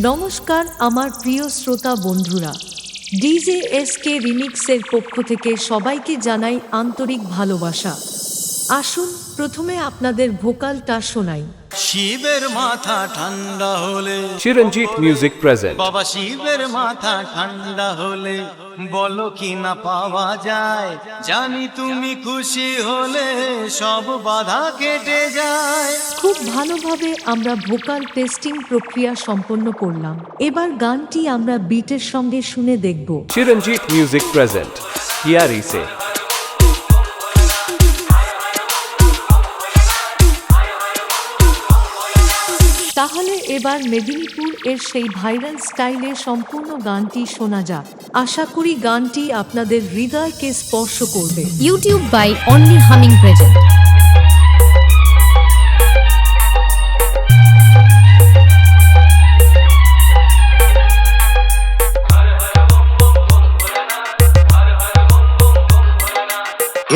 নমস্কার আমার প্রিয় শ্রোতা বন্ধুরা, ডিজে এসকে রিমিক্সের পক্ষ থেকে সবাইকে জানাই আন্তরিক ভালোবাসা। আসুন প্রথমে আপনাদের ভোকালটা শোনাই। শিবের মাথা ঠান্ডা হলে চিরঞ্জিত মিউজিক প্রেজেন্ট। বাবা শিবের মাথা ঠান্ডা হলে বলো কি না পাওয়া যায়, জানি তুমি খুশি হলে সব বাধা কেটে যায়। খুব ভালোভাবে আমরা ভোকাল টেস্টিং প্রক্রিয়া সম্পন্ন করলাম। এবার গানটি আমরা বিটের সঙ্গে শুনে দেখব। চিরঞ্জিত মিউজিক প্রেজেন্ট কিয়ারি সে। তাহলে এবার মেদিনীপুর এর সেই ভাইরাল স্টাইলে সম্পূর্ণ গানটি শোনা যাক। আশা করি গানটি আপনাদের হৃদয়কে স্পর্শ করবে। YouTube by only humming present.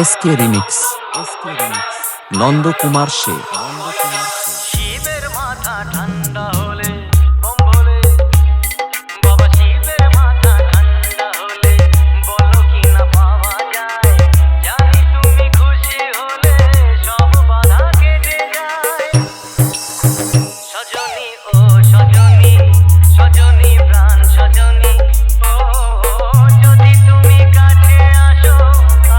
SK remix, Nandakumar সে। শিবের মাথা ঠান্ডা হলে বলে, বাবা শিবের মাথা ঠান্ডা হলে বলো কি না পাওয়া যায়, জানি তুমি খুশি হলে সব বাধা কেটে যায়। সজনী ও সজনী, সজনী প্রাণ সজনী, ও যদি তুমি কাছে আসো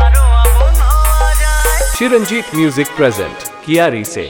আরো আপন হওয়া যায়। চিরঞ্জিত মিউজিক প্রেজেন্ট কিয়ারি সে।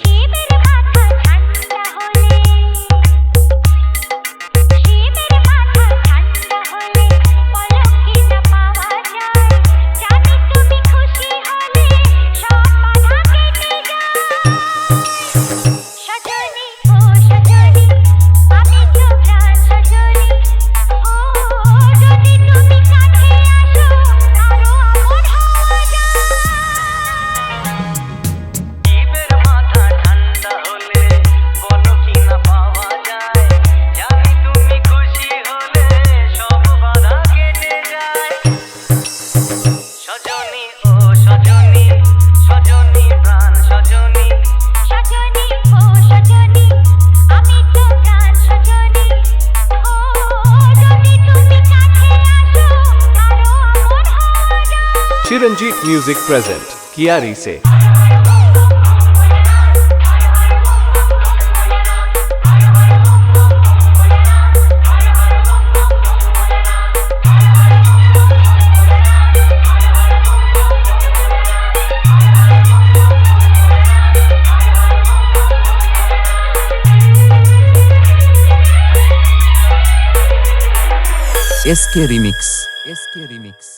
চিরঞ্জিত মিউজিক প্রেজেন্ট কিয়ারি সে। SK remix.